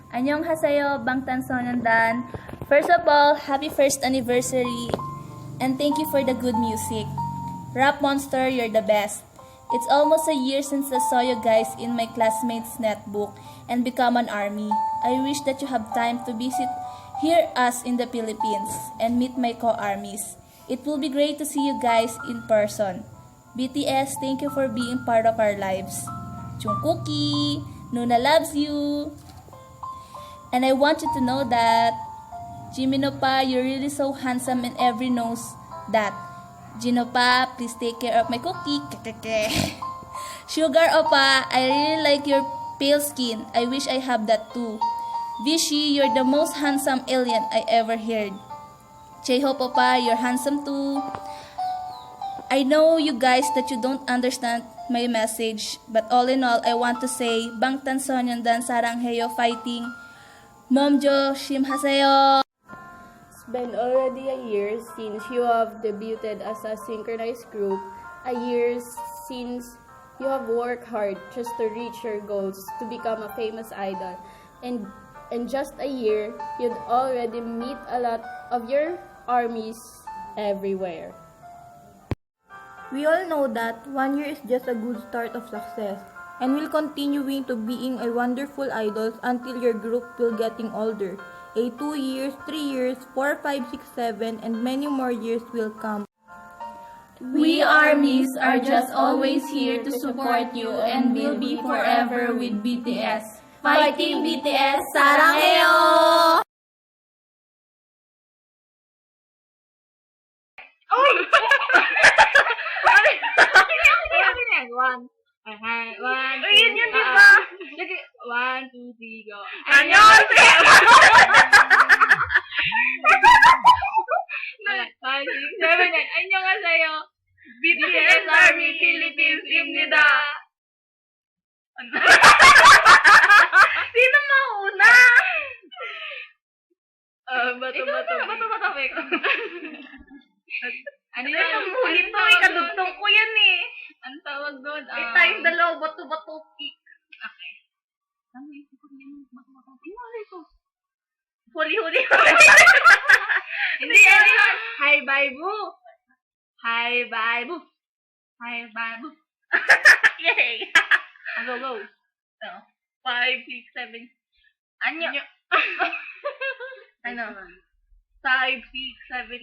Annyeonghaseyo, Bangtan Sonyeondan. First of all, happy first anniversary and thank you for the good music. Rap Monster, you're the best. It's almost a year since I saw you guys in my classmates' netbook and become an army. I wish that you have time to visit here us in the Philippines and meet my co-armies. It will be great to see you guys in person. BTS, thank you for being part of our lives. Jungkooki, Nuna loves you. And I want you to know that Jimmy Pa, you're really so handsome and everyone knows that. Gino Pa, please take care of my cookie. Sugar Opa, I really like your pale skin. I wish I have that too. Vichy, you're the most handsome alien I ever heard. Cheho Opa, you're handsome too. I know you guys that you don't understand my message, but all in all, I want to say, Bangtan Sonyeondan Saranghaeyo fighting. Momjo Shimhaseyo. It's been already a year since you have debuted as a synchronized group, a year since you have worked hard just to reach your goals to become a famous idol. And in just a year, you'd already meet a lot of your armies everywhere. We all know that 1 year is just a good start of success, and will continuing to being a wonderful idols until your group will getting older. 2 years, 3 years, 4, 5, 6, 7, and many more years will come. We armies are just always here to support you and will be forever with BTS. Fighting BTS, Saranghaeyo! One. Yun, di ba? 1, 2, 3, go. Annyeonghaseyo! 5, 6, 7, 8. Annyeonghaseyo. BTS Army Philippines Imnida! Sino mauna? Bato. Ano yan? Huli to, ikadugtong ko yan eh. Ang tawag doon? Tayong dalaw, bato-bato pick. Okay. Ano yung bato-bato? Inalay ko. Huli-huli. Hindi, ano yun? Hi, bye, boo. Hi, bye, boo. Hi, bye, boo. Yay! Go. 5, 6, 7. Anyo. Ano? 5, 6, 7, 8.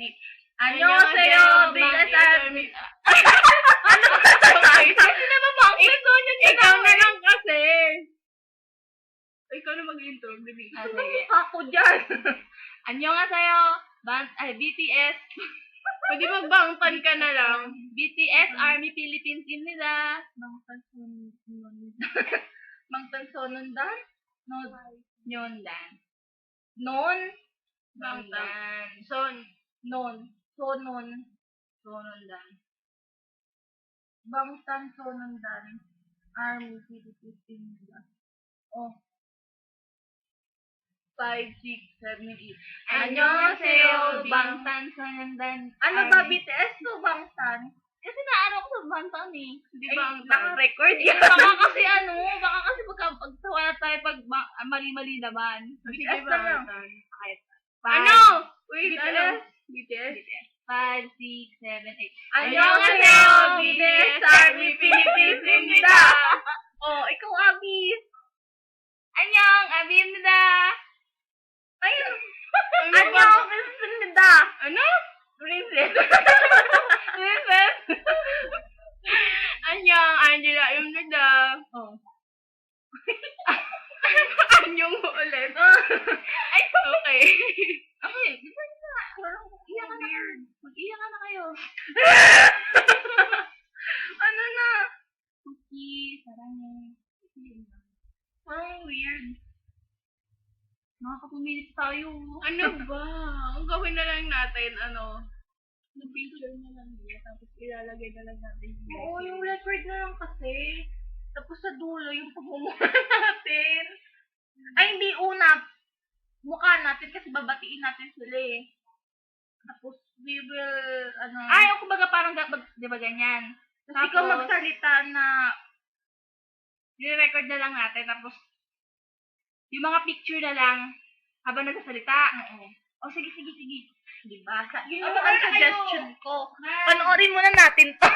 Annyeonghaseyo, BTS Army. Ano ba tayo? Kasi naman Bangtan Sonyeondan. Ikaw na lang kasi. Ikaw na mag-intro. Sige. Ako dyan. Annyeonghaseyo. BTS. Pwede magbangtan ka na lang. BTS Army Philippines Imnida. Bangtan Sonyeondan? Nyondan. Non? Bangtan. Sonyeondan. Bangtan Sonyeondan. Army Philippines Imnida. 5, 6, 7, 8. Annyeonghaseyo. Bangtan Sonyeondan. Ano ba BTS to Bangtan? Kasi naano ko sa Bangtan eh. Di ba ang naka-record yan. Baka kasi pagtawa tayo pag mali-mali naman. Sige BTS na lang. Kahit. Ano? Wait, BTS? ano? BTS? 5, 6, 7, 8. Annyeonghaseyo, BTS Army Philippines Imnida. Ikaw Abi. Annyeong, Abi Imnida. Ayun. Annyeong, Imnida. Ano? Princess. Annyeong, Angela Imnida. Anyong mo ulit. Ay, Okay. okay. Iyak ka na. Mag-iyak ka na kayo. Ano na? Cookie, sarangay. Parang weird. Nakakapumilit tayo. Ano ba? Ang gawin na lang natin, Na-picture na lang niya, tapos ilalagay na lang natin yung Oo, yung record na lang kasi. Tapos sa dulo, yung pagmumukha natin. Ay, hindi una. Mukha natin kasi babatiin natin sila eh. Tapos, we will, Ay, kumbaga parang Di ba ganyan? Tapos ikaw magsalita na i-record na lang natin. Tapos, yung mga picture na lang habang nagsasalita. O, sige. Diba? Yun Ano yung kaya suggestion kayo? ko. Man. Panoorin muna natin to.